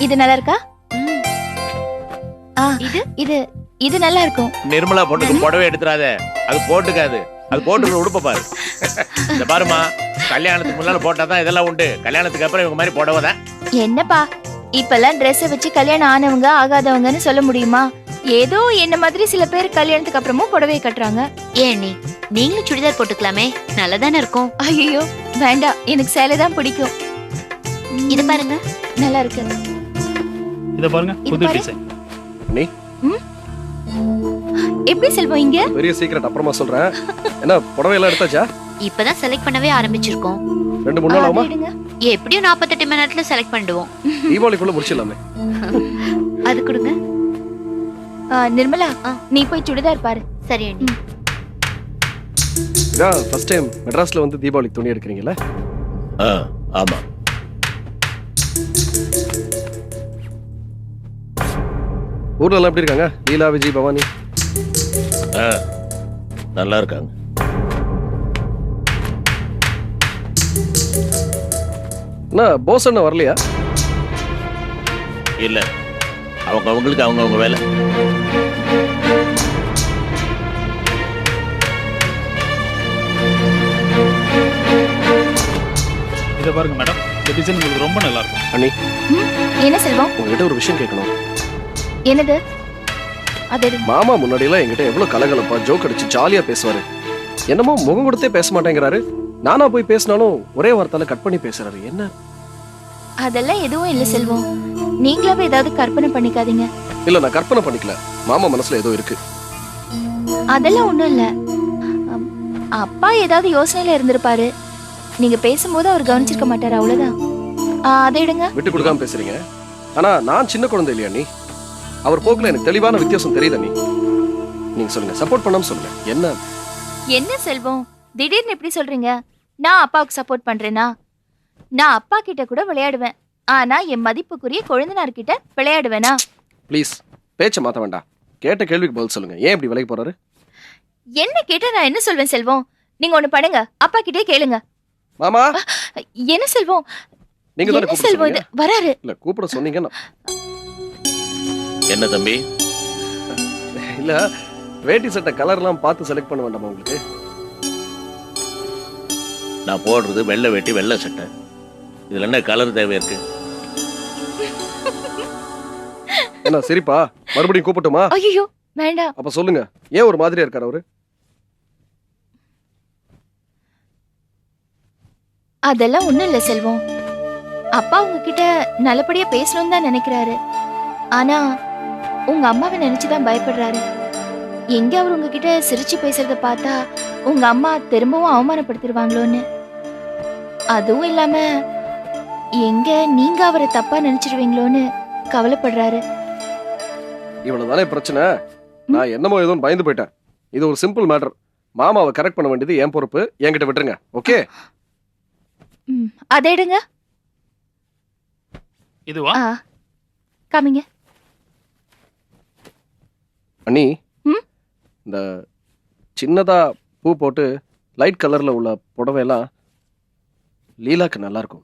இது நல்லா இருக்கா? ம், ஆ, இது இது இது நல்லா இருக்கும். நிர்மலா பொண்ணுக்கு புடவை எடுத்துறாத, அது போட்டுக்காது. அது போட்டு உடுப்ப பாரு. இந்த பாருமா, கல்யாணத்துக்கு முன்னால போட்டாதான் இதெல்லாம் உண்டு. கல்யாணத்துக்கு அப்புறம் இவங்க மாதிரி புடவை தான். என்னப்பா இப்பெல்லாம் ட்ரெஸ் வச்சு கல்யாணம் ஆனவங்க ஆகாதவங்கன்னு சொல்ல முடியுமா? ஏதோ என்ன மாதிரி சில பேர் கல்யாணத்துக்கு அப்புறமும் புடவை கட்டுறாங்க. ஏன் நீங்களும் சுடிதார் போட்டுக்கலாமே, நல்லதானே இருக்கும். ஐயோ வேண்டாம், எனக்கு சேலை தான் பிடிக்கும். இது பாருங்க. நல்லா இருக்கு. இத பாருங்க, இது புது பாரு. டிசைன். எப்படி செல்வம் இங்க? பெரிய சீக்கிரட் அப்புறமா சொல்றேன். என்ன புடவை எல்லாம் எடுத்தாச்சா? இப்பதான் செலக்ட் பண்ணவே ஆரம்பிச்சிருக்கோம். 2-3 நாள் ஆகுமா? அதை எடுங்க. எப்படியும் 48 மணி நேரத்துல செலக்ட் பண்ணிடுவோம். தீபாவளிக்குள்ள முடிச்சிடலாமே. அது கொடுங்க. நிர்மலா, ஆ. நீ போய் சுடிதார் பாரு. சரி அண்ணி. இதான் ஃபர்ஸ்ட் டைம் மெட்ராஸ்ல வந்து தீபாவளிக்கு துணி எடுக்கிறீங்களா? ஆ, ஆமா. ஊர்ல எல்லாம் எப்படி இருக்காங்க? லீலா, விஜய், பவானி? ஆ, நல்லா இருக்காங்க. என்ன போஸ் அண்ணா வரலையா? இல்ல, அவங்களுக்கு அவங்க வேலை. இத பாருங்க மேடம், இந்த டிசைன் உங்களுக்கு ரொம்ப நல்லா இருக்கும். அண்ணி, என்ன செல்வம்? உங்ககிட்ட ஒரு விஷயம் கேட்கணும். என்னது? அது எடுங்க. மாமா முன்னாடி எல்லாம் என்கிட்ட எவ்வளவு கலகலப்பா ஜோக் அடிச்சு ஜாலியா பேசுவாரு. என்னமோ முகம் கொடுத்தே பேச மாட்டேங்கிறாரு. நானா போய் பேசினாலும் ஒரே வார்த்தையில கட் பண்ணி பேசுறாரு. என்ன? அதெல்லாம் எதுவும் இல்ல செல்வம். நீங்களாவே ஏதாவது கற்பனை பண்ணிக்காதீங்க. இல்ல, நான் கற்பனை பண்ணிக்கல. மாமா மனசுல ஏதோ இருக்கு. அதெல்லாம் ஒண்ணும் இல்ல. அம், அப்பா ஏதாவது யோசனையில இருந்திருப்பாரு. நீங்க பேசும்போது அவர் கவனிச்சிருக்க மாட்டாரு, அவ்வளவுதான். அதை எடுங்க. விட்டு கொடுக்காம பேசுறீங்க. ஆனா நான் சின்ன குழந்தை இல்லையா நீ? அவர் போக்குல எனக்கு தெளிவான வித்தியாசம் தெரியுதா நீ? நீங்க சொல்லுங்க, சப்போர்ட் பண்ணாம சொல்லுங்க. என்ன? என்ன செல்வம், திடீர்னு எப்படி சொல்றீங்க? நான் அப்பாவுக்கு சப்போர்ட் பண்றேனா? நான் அப்பா கிட்ட கூட விளையாடுவேன். ஆனா என் மதிப்புக்குரிய கொழுந்தனார் கிட்ட விளையாடுவேனா? ப்ளீஸ் பேச்ச மாத்த வேண்டாம். கேட்ட கேள்விக்கு பதில் சொல்லுங்க. ஏன் இப்படி விலைக்கு போறாரு? என்ன கேட்டா நான் என்ன சொல்வேன் செல்வம்? நீங்க ஒண்ணு பண்ணுங்க, அப்பா கிட்டே கேளுங்க. மாமா, என்ன செல்வம்? நீங்க தானே என்ன கூப்பிட செல்வம் இது? சொன்னீங்க? வராரு. இல்ல, கூப்பிட சொன்னீங்க. என்ன தம்பி? இல்ல, வேட்டி சட்டை கலர்லாம் பார்த்து செலக்ட் பண்ண வேண்டாமா உங்களுக்கு? நான் போடுறது வெள்ளை வேட்டி வெள்ளை சட்டை. இதுல என்ன கலர் தேவை இருக்கு? என்ன சரிப்பா? மறுபடியும் கூப்பிட்டுமா? ஐயோ வேண்டாம். அப்ப சொல்லுங்க, ஏன் ஒரு மாதிரியா இருக்காரு அவரு? அதெல்லாம் ஒண்ணும் இல்ல செல்வம். அப்பா உங்ககிட்ட நல்லபடியா பேசணும்னு தான் நினைக்கிறாரு. ஆனா உங்க அம்மாவை நினைச்சுதான் பயப்படுறாரு. எங்க அவர் உங்ககிட்ட சிரிச்சு பேசுறத பார்த்தா உங்க அம்மா திரும்பவும் அவமானப்படுத்திடுவாங்களோன்னு. அதுவும் இல்லாம எங்க நீங்க அவரை தப்பா நினைச்சிடுவீங்களோன்னு கவலைப்படுறாரு. இவ்வளவுதானே பிரச்சனை? நான் என்னமோ ஏதோ பயந்து போயிட்டேன். இது ஒரு சிம்பிள் மேட்டர். மாமாவை கரெக்ட் பண்ண வேண்டியது என் பொறுப்பு. என்கிட்ட விட்டுருங்க. ஓகே? அதை எடுங்க. இதுவா? காமிங்க. அண்ணி, ம்? இந்த சின்னதா பூ போட்டு லைட் கலர்ல உள்ள புடவை எல்லாம் லீலாக்கு நல்லா இருக்கும்.